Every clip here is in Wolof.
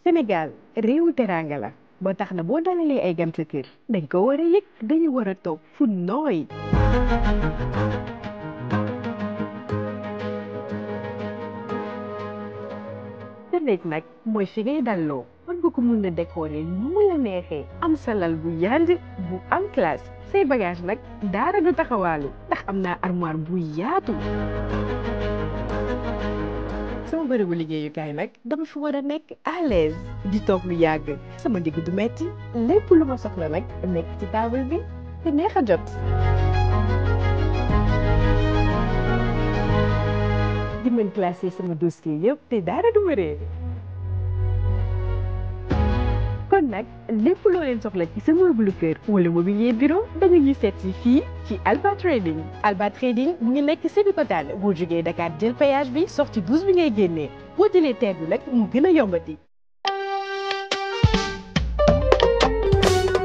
Sénégal réewu teraanga la ba tax na boo dalalee ay gan sa kër dañ ko war a yëg dañu war a toog fu nooy. sa néeg nag mooy fi ngay dalloo mën nga ko mun a décorer nu mu la neexee am sa lal bu yànj bu am classe say bagage nag daara du taxawaalu ndax am naa armoire bu yaatu. sama bërëbu liggéeyukaay nag dama fi war a nekk à l'aise di toog lu yàgg sama ndigg du metti lépp lu ma soxla nag nekk ci table bi te neex a jot. di mën classé sama dossier yëpp te dara du ma réer. kon nag lépp loo leen soxla ci sa meuble kër wala mobilier bureau da nga ñuy seet si fii ci Alba Trading. Alba Trading mu ngi nekk Sébikotane boo jógee Dakar jël péage bi sortie 12 bi ngay génnee boo jëlee TER bi nag mu gën a yombati.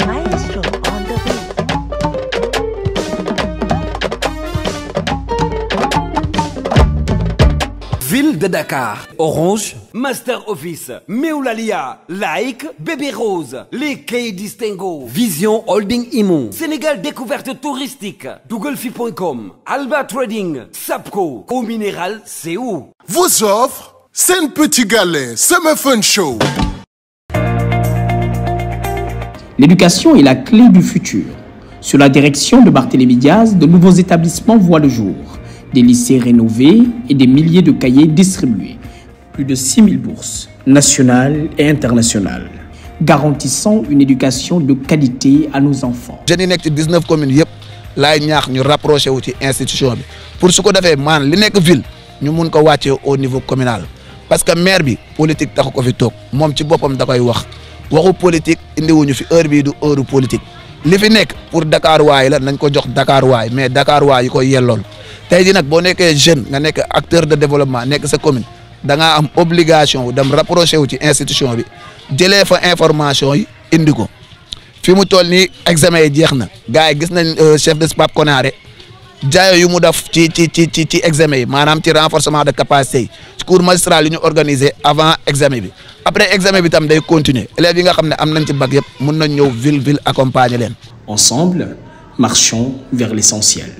Maestro on the beat. Ville de Dakar, Orange, Master Office, Meoulalia, Like, Bébé Rose, les Quais Distingo, Vision Holding Imo, Sénégal Découverte Touristique, Douglefi.com, Alba Trading, Sapco, Eau Minérale, c'est où? Vous offre Sen Petit Galet Summer Fun Show. L'éducation est la clé du futur. Sous la direction de Barthélémy Diaz, de nouveaux établissements voient le jour. Des lycées rénovés et des milliers de cahiers distribués. Plus de 6000 bourses, nationales et internationales, garantissant une éducation de qualité à nos enfants. jeunes yi nekk ci 19 communes yëpp laay ñaax ñu rapproché wu ci institution bi pour su ko defee li nekk ville ñu mun ko wàccee au niveau communal parce que maire bi politique taxu ko fi toog moom ci boppam da koy waxu politique indiwuñu fi heure bii du heure politique li fi nekk pour Dakar waay la nañ ko jox Dakar waay mais Dakar waay yi koy yellool tey jii nag boo nekkee jeune nga nekk acteur de développement nekk sa commune da ngaa am obligation wu dem rapproché wu ci institution bi jëlee fa information yi indi ko fi mu toll nii examen yi jeex na gars yi gis nañ chef de Pape Konaré jaayo yu mu def ci examen yi maanaam ci renforcement de capacité yi ci cours magistral yi ñu organisé avant examen bi après examen bi tam day continuer élèves yi nga xam ne am nañ ci bac yëpp mun nañ ñëw ville accompagner leen. Ensemble, marchons vers l'essentiel.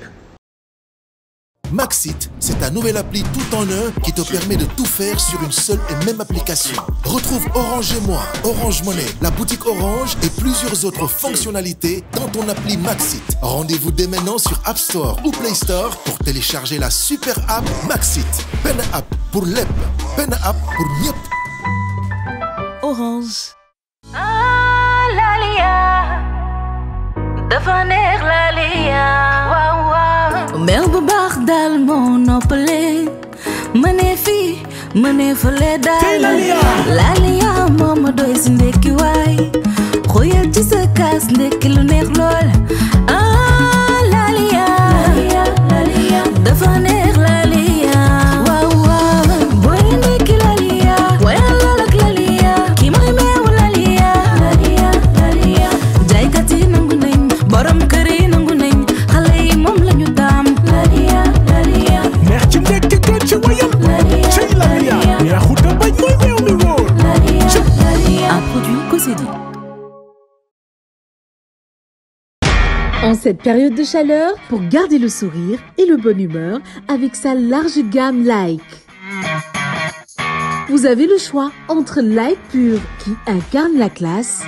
Maxit, c'est ta nouvelle appli tout en un qui te permet de tout faire sur une seule et même application. Retrouve Orange et moi, Orange Money, la boutique Orange et plusieurs autres fonctionnalités dans ton appli Maxit. Rendez-vous dès maintenant sur App Store ou Play Store pour télécharger la super app Maxit. Pen app pour l'EP, Pen app pour ñëpp. Orange. Ah, Lalia. Dafa neex Lalia. Waaw waaw. Mel bu baax daal moo noppale. Mënee fii, mënee fële daal. Lalia moo ma doy si ndekki waay. Xoyal ci sa kaas ndekki lu neex lool. Ah, Lalia. Lalia. Dafa neex Lalia. Waaw waaw. Boy ndekki Lalia. Wayal lool ak Lalia. Ki mooy meewu Lalia. Lalia. Jaaykat yi nangu nañ. Borom kër yi nangu nañ. Xale yi moom lañu daam. Lalia. neex ci ndekki gën ci wayam. ci Lalia. neexut a bañ mooy meew mi wóor. Un produit Cosedi. En cette période de chaleur, pour garder le sourire et le bonne humeur avec sa large gamme Like. Vous avez le choix entre Like Pur qui incarne la classe,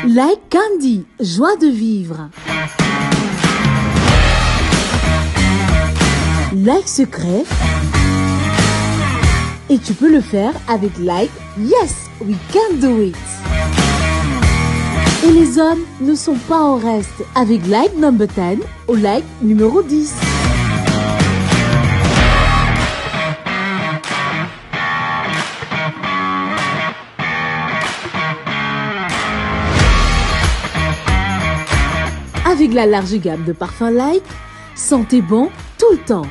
Like Candy, joie de vivre, Like Secret, et tu peux le faire avec Like Yes, we can do it. Et les hommes ne sont pas en reste avec Like number 10 ou Like numéro 10. Avec la large gamme de parfums Like, sentez bon tout le temps.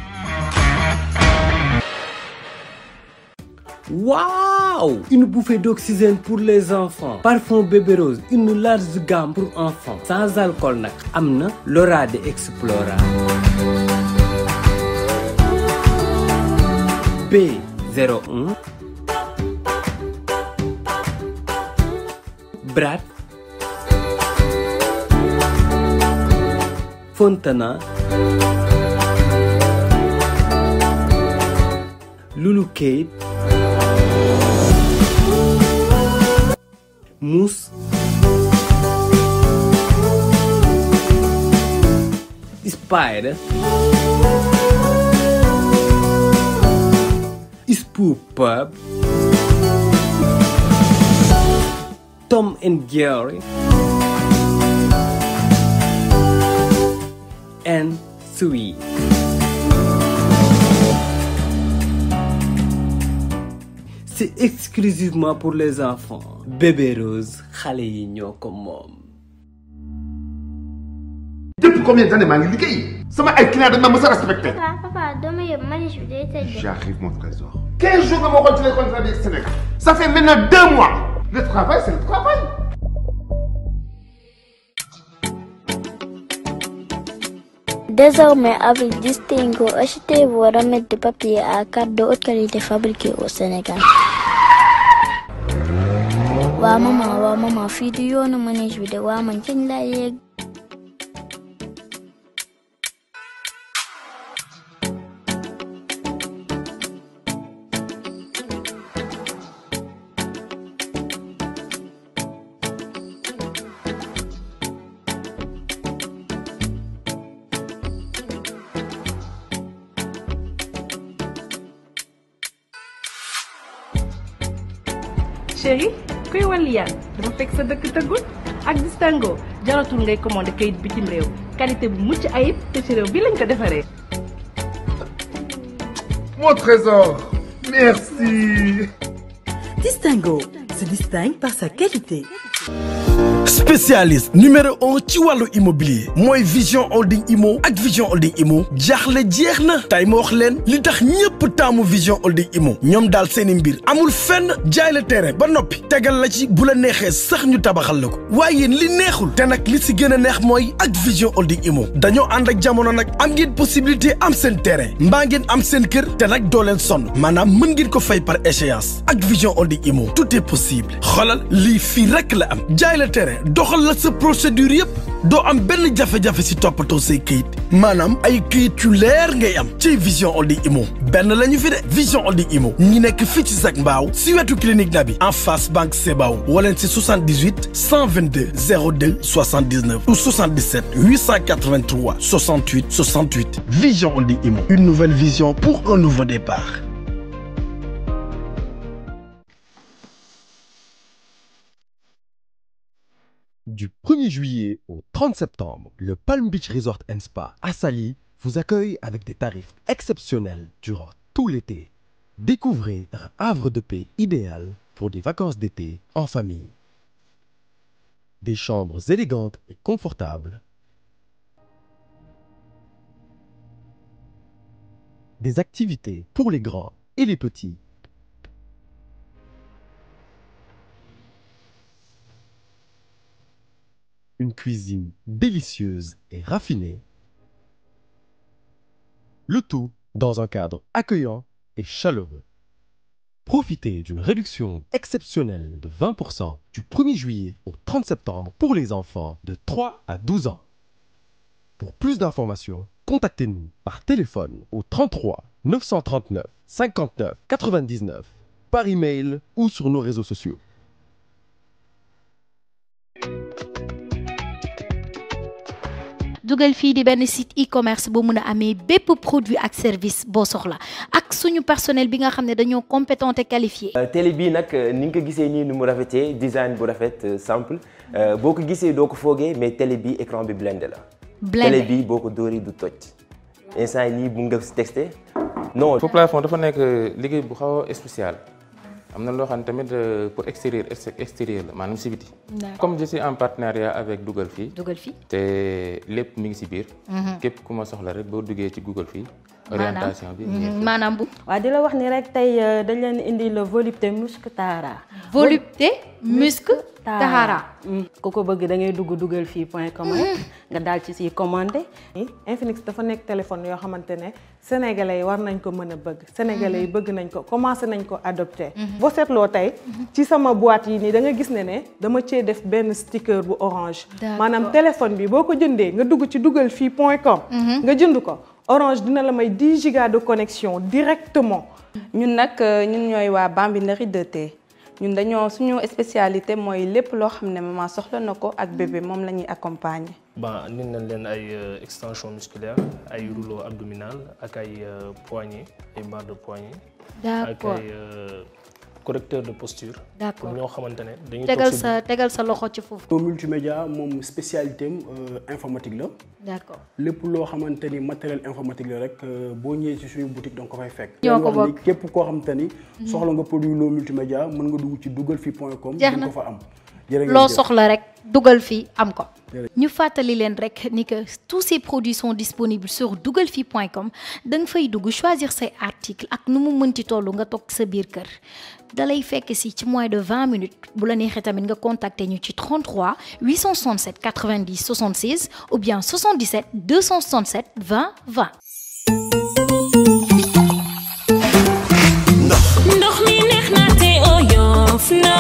Waouh! Une bouffée d'oxygène pour les enfants. Parfum Bébé Rose, une large gamme pour enfants. Sans alcool nak amna Laura de Explora. B01 Brat, Fontana, Lulu Kate, Mousse, Spider, Spoop Pub, Tom and Jerry, and Sweet. C'est exclusivement pour les enfants. Bébé Rose, xale yi ñoo ko moom. Depuis combien d'années maa ngi liggéey sama ay clients dañ ma mës a respecté. Papa dama yëpp manich bi day tëj. J'arrive mon trésor. 15 jours nga ma waxoon ci les contrats bi Sénégal. Ça fait maintenant 2 mois. Le travail c'est le travail. Désormais, avec Distingo, achetez vos remèdes de papier à carte de haute qualité fabriqués au Sénégal. Waa maman, fii du yoonu manège bi de waa man kañ laa yegg. Chérie, kuy wàllu yaan dafa fekk sa dëkk tëggul ak Distingo jaratul ngay commandé kayit bitim réew qualité bu mucc ayib te ci réew bi lañ ko defaree. Mon trésor, merci. Distingo se distingue par sa qualité. Spécialiste numéro 1 ci wàllu immobilier mooy Vision Holding Immo ak Vision Holding Immo jaaxle jeex na tey ma wax leen li tax ñëpp taamu Vision Holding Immo ñoom daal seeni mbir amul fenn jaay la terrain ba noppi tegal la ci bu la neexee sax ñu tabaxal la ko waaye yéen li neexul te nag li si gën a neex mooy ak Vision Holding Immo dañoo ànd ak jamono nag am ngeen possibilité am seen terrain mbaa ngeen am seen kër te nag doo leen sonn maanaam mën ngeen ko fay par échéance ak Vision Holding Immo tout est possible xoolal lii fii rek la am jaay la terrain doxal la sa procédure yëpp doo am benn jafe-jafe si toppatoo say këyit maanaam ay këyit yu leer ngay am ci Vision Holding Immo benn la ñu fi de Vision Holding Immo ñi nekk fii ci Zac Mbao si wetu clinique Nabi en face banque Sebao wala si 78 122 02 79 ou 77 883 68 68 Vision Holding Immo une nouvelle vision pour un nouveau départ. Du 1er juillet au 30 septembre, le Palm Beach Resort & Spa à Saly vous accueille avec des tarifs exceptionnels durant tout l'été. Découvrez un havre de paix idéal pour des vacances d'été en famille. Des chambres élégantes et confortables. Des activités pour les grands et les petits. Une cuisine délicieuse et raffinée. Le tout dans un cadre accueillant et chaleureux. Profitez d'une réduction exceptionnelle de 20% du 1er juillet au 30 septembre pour les enfants de 3 à 12 ans. Pour plus d'informations, contactez-nous par téléphone au 33 939 59 99, par email ou sur nos réseaux sociaux. dugal fii di benn site e-commerce boo mën a amee bépp produit ak service boo soxla ak suñu personnel bi nga xam ne dañoo compétent et qualifié. télé bii nag ni nga ko gisee nii nu mu rafetee design bu rafet simple boo ko gisee doo ko foogee mais télé bi écran bi blindé la. télé bi boo ko dóoree du toj instant yii bu nga si texté non. faux plafond dafa nekk liggéey bu xaw a spécial. am na loo xam ne tamit pour extérieur la maanaam si biti. comme je suis en partenariat avec Google fii. Google fii te lépp mi ngi si biir. képp ku ma soxla rek boo duggee ci Google fii orientation bi. maanaam bu. waaw di la wax ni rek tey dañ leen indi le volupté musc Tahara. volupté musc Tahara. ku ko bëgg da ngay dugal fii .com nga daal ci si commandé. Infinix dafa nekk téléphone yoo xamante ne sénégalais yi war nañ ko mën a bëgg. sénégalais yi bëgg nañ ko commencé nañ ko adopté. boo seetloo tey ci sama boîte yi nii da nga gis ne dama cee def benn sticker bu orange. maanaam téléphone bi boo ko jëndee nga dugg ci dugal fii .com. nga jënd ko. Orange dina la may 10 gigas de connexion directement. ñun nag ñun ñooy waa Bambinerie 2T ñun dañoo suñu spécialité mooy lépp loo xam ne maman soxla na ko ak bébé moom la ñuy accompagner. ba indi nañ leen ay extension musculaire ay rouleau abdominal ak ay poignet ay barre de poignet. d'accord ak ay correcteur de posture. d'accord ñoo xamante ne dañuy tegal sa loxo ci foofu. multimédia moom spécialité informatique la. d'accord lépp loo xamante ni matériel informatique la rek boo ñëwee ci suñu boutique donc ko fay fekk. ñoo ko bokk képp koo xamante ni. soxla nga produit loo multimédia mën nga dugg ci dugalfi.com. jeex na ko fa am. loo soxla rek dugal fii am ko. ñu fàttali leen rek ni que tous ces produits sont disponibles sur dugalfi.com da nga fay dugg choisir say articles ak nu mu mënti toll nga toog sa biir kër dalay fekk si ci moins de 20 minutes bu la neexee tamit nga contacter ñu ci 33 867 90 76 ou bien 77 267 20 20. ndox mi neex na te oyof na.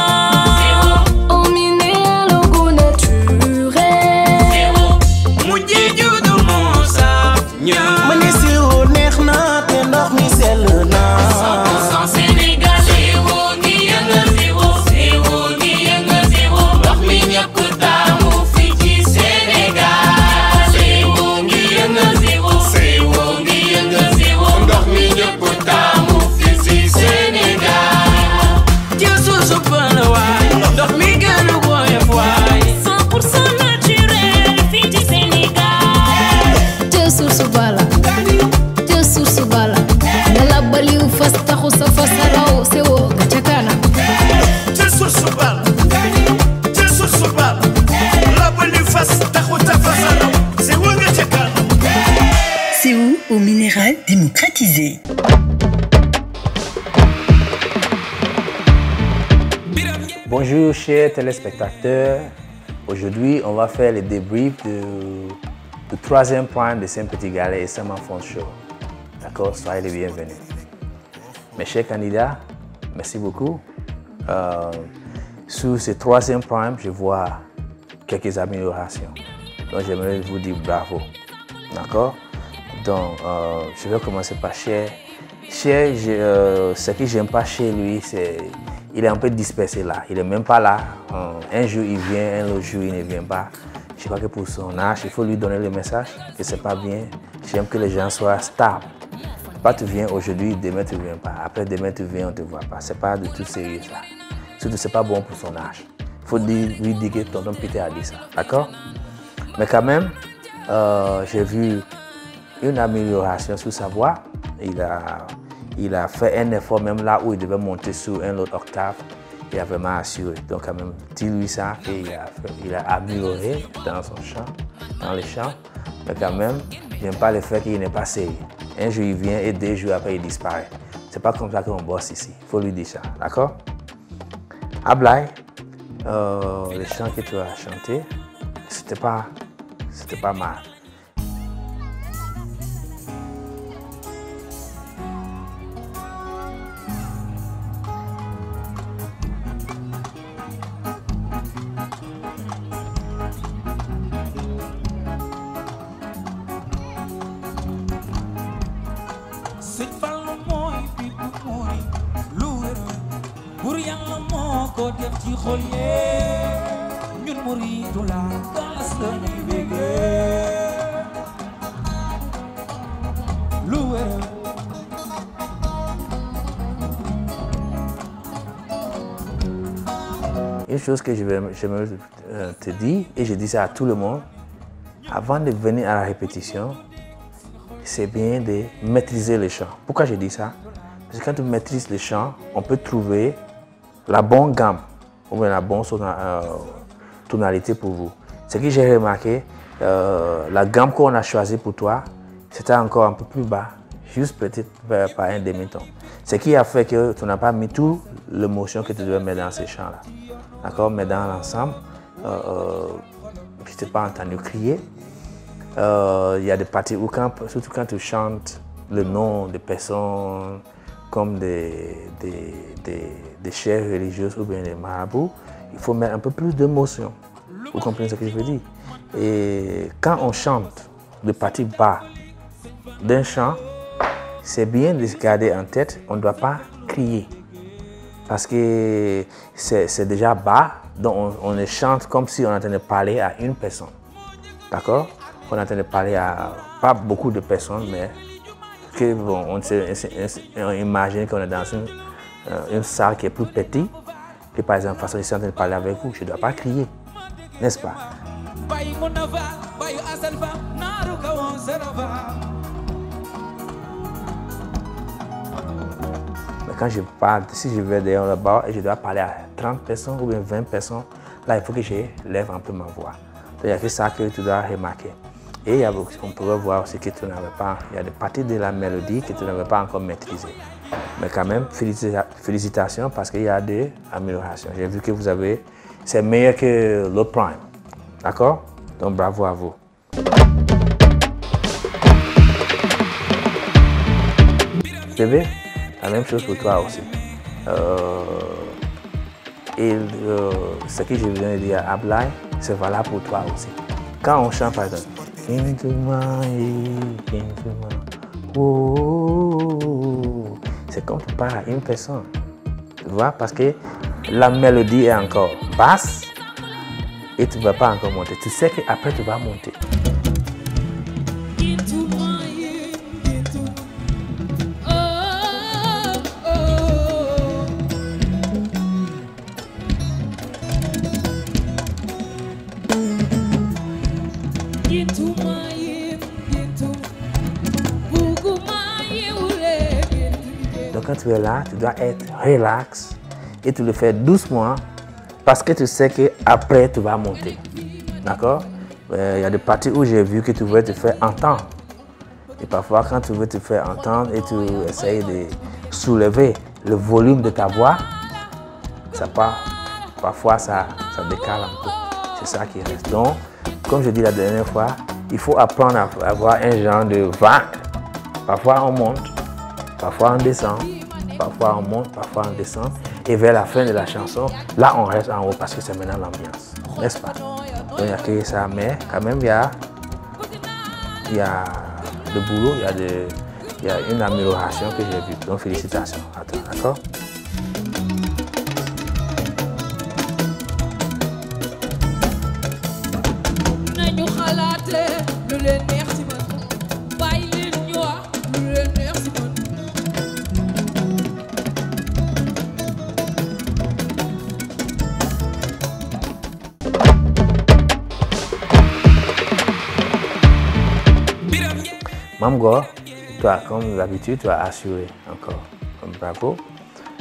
Au minéral démocratisé. Bonjour chers téléspectateurs. Aujourd'hui, on va faire le débrief du troisième point de Saint-Petit Galet et Saint-Manfond Show. D'accord, soyez les bienvenus. Mes chers candidats, merci beaucoup. Sur ce troisième point, je vois quelques améliorations. Donc, j'aimerais vous dire bravo. D'accord? Donc, je vais commencer par Cher. Cher, ce que j'aime pas chez lui, c'est qu'il est un peu dispersé là. Il n'est même pas là. Un jour il vient, un autre jour il ne vient pas. Je crois que pour son âge, il faut lui donner le message que c'est pas bien. J'aime que les gens soient stables. Pas tu viens aujourd'hui, demain tu viens pas. Après demain tu viens, on te voit pas. C'est pas du tout sérieux ça. Surtout c'est pas bon pour son âge. Il faut lui dire que tonton Peter a dit ça. D'accord? Mais quand même, j'ai vu une amélioration sur sa voix. Il a fait un effort même là où il devait monter sur un autre octave. Il a vraiment assuré. Donc quand même, dis-lui ça il a amélioré dans son chant, dans le chant. Mais quand même, j'aime pas le fait qu'il n'est pas sérieux. Un jour il vient et 2 jours après il disparaît. C'est pas comme ça qu'on bosse ici. Il faut lui dire ça, d'accord? Ablaye, le chant que tu as chanté, c'était pas mal. Une chose que j'aimerais te dire, et je dis ça à tout le monde, avant de venir à la répétition, c'est bien de maîtriser le chant. Pourquoi je dis ça? Parce que quand on maîtrise le chant, on peut trouver la bonne gamme, ou bien la bonne tonalité pour vous. Ce que j'ai remarqué, la gamme qu'on a choisie pour toi, c'était encore un peu plus bas. juste peut-être par un demi-ton. Ce qui a fait que tu n'as pas mis tout l'émotion que tu devais mettre dans ces chants-là. D'accord? Mais dans l'ensemble, je ne t'ai pas entendu crier. Il y a des parties où, surtout quand tu chantes le nom de personnes comme des chefs religieuses ou bien des marabouts, il faut mettre un peu plus d'émotion. Vous comprenez ce que je veux dire? Et quand on chante de partie bas d'un chant, c'est bien de se garder en tête, on ne doit pas crier. Parce que c'est déjà bas, donc on chante comme si on est en train de parler à une personne. D'accord? On est en train de parler à pas beaucoup de personnes, mais que, bon, on imagine qu'on est dans une salle qui est plus petite. Et par exemple, façon, je suis en train de parler avec vous, je ne dois pas crier, n'est-ce pas? Mais quand je parle, si je vais derrière le bar et je dois parler à 30 personnes ou bien 20 personnes, là, il faut que je lève un peu ma voix. Donc, il y a que ça que tu dois remarquer. Et on pourrait voir aussi que tu n'avais pas, il y a des parties de la mélodie que tu n'avais pas encore maîtrisées. Mais quand même, félicitations parce qu'il y a des améliorations. J'ai vu que vous avez, c'est meilleur que le Prime. D'accord? Donc bravo à vous. Bébé, la même chose pour toi aussi. Ce que je viens de dire à Ablaye, c'est valable pour toi aussi. Quand on chante par exemple, c'est comme tu parles à une personne. Tu vois, parce que la mélodie est encore basse et tu ne vas pas encore monter. Tu sais qu'après tu vas monter. Donc quand tu es là, tu dois être relax et tu le fais doucement parce que tu sais qu'après tu vas monter. D'accord? Il y a des parties où j'ai vu que tu veux te faire entendre. Et parfois quand tu veux te faire entendre et tu essayes de soulever le volume de ta voix, ça part. Parfois ça décale un peu. C'est ça qui reste. Donc, comme je dis la dernière fois, il faut apprendre à avoir un genre de vague. Parfois on monte, parfois on descend, parfois on monte, parfois on descend. Et vers la fin de la chanson, là on reste en haut parce que c'est maintenant l'ambiance. N'est-ce pas? Donc il n'y a que ça, mais quand même il y a de boulot, il y a une amélioration que j'ai vue. Donc félicitations à toi, d'accord? Mamgo, toi, comme d'habitude, tu as assuré encore. Bravo.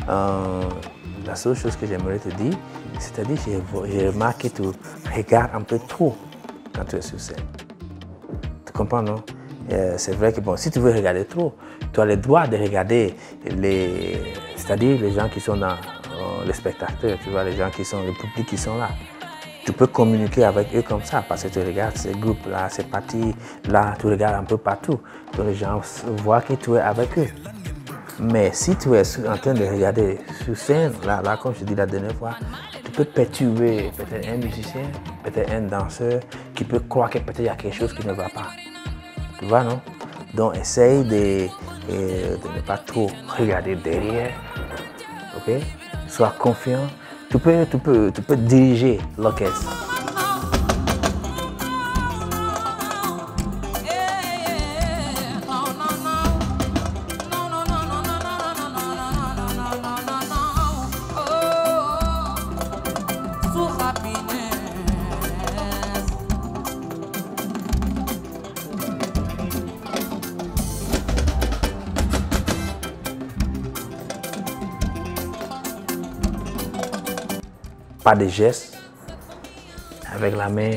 La seule chose que j'aimerais te dire, c'est-à-dire que j'ai remarqué que tu regardes un peu trop quand tu es sur scène. Tu comprends, non? C'est vrai que bon, si tu veux regarder trop, tu as le droit de regarder c'est-à-dire les gens qui sont dans les spectateurs, tu vois, les gens qui sont, le public qui sont là. Tu peux communiquer avec eux comme ça parce que tu regardes ces groupes-là, ces parties-là, tu regardes un peu partout. Donc les gens voient que tu es avec eux. Mais si tu es en train de regarder sur scène, là comme je dis la dernière fois, tu peux perturber peut-être un musicien, peut-être un danseur qui peut croire que peut-être il y a quelque chose qui ne va pas. Tu vois, non? Donc essaye de ne pas trop regarder derrière. Ok? Sois confiant. Tu peux diriger l'orchestre. Pas de gestes avec la main,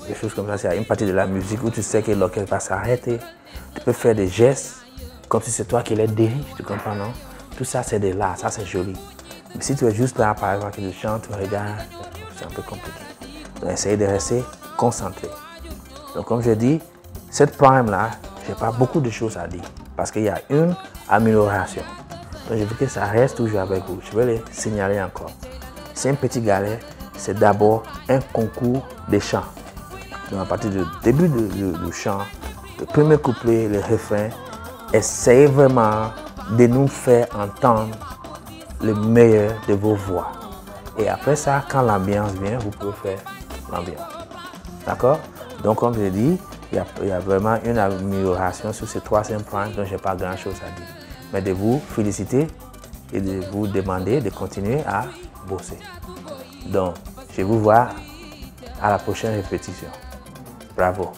des choses comme ça. C'est une partie de la musique où tu sais que l'orchestre va s'arrêter. Tu peux faire des gestes comme si c'est toi qui les dirige, tu comprends, non? Tout ça, c'est de l'art, ça c'est joli. Mais si tu es juste là, par exemple, tu chantes, tu regardes, c'est un peu compliqué. Donc, essayez de rester concentré. Donc, comme je dis, cette prime-là, je n'ai pas beaucoup de choses à dire parce qu'il y a une amélioration. Donc, je veux que ça reste toujours avec vous. Je vais les signaler encore. C'est un petit galet, c'est d'abord un concours de chant. Donc, à partir du début du chant, le premier couplet, le refrain, essayez vraiment de nous faire entendre le meilleur de vos voix. Et après ça, quand l'ambiance vient, vous pouvez faire l'ambiance. D'accord? Donc, comme je dis, il y a vraiment une amélioration sur ces 3e points dont je n'ai pas grand-chose à dire. Mais de vous féliciter et de vous demander de continuer à bosser. Donc, je vous vois à la prochaine répétition. Bravo.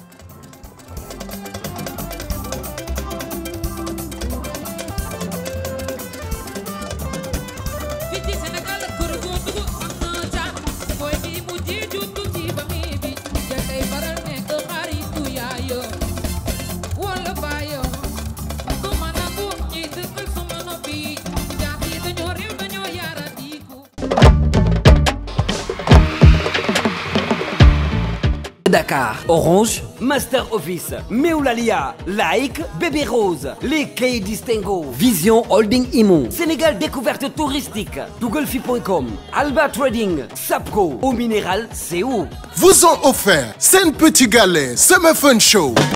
Dakar, Orange, Master Office, Meoulalia, Like, Bébé Rose, les Clés Distingo, Vision Holding Imo, Sénégal Découverte Touristique, Dougolfi.com, Alba Trading, Sapco, Au Minéral, c'est où? Vous ont offert Sen Petit Galet Summer Fun Show.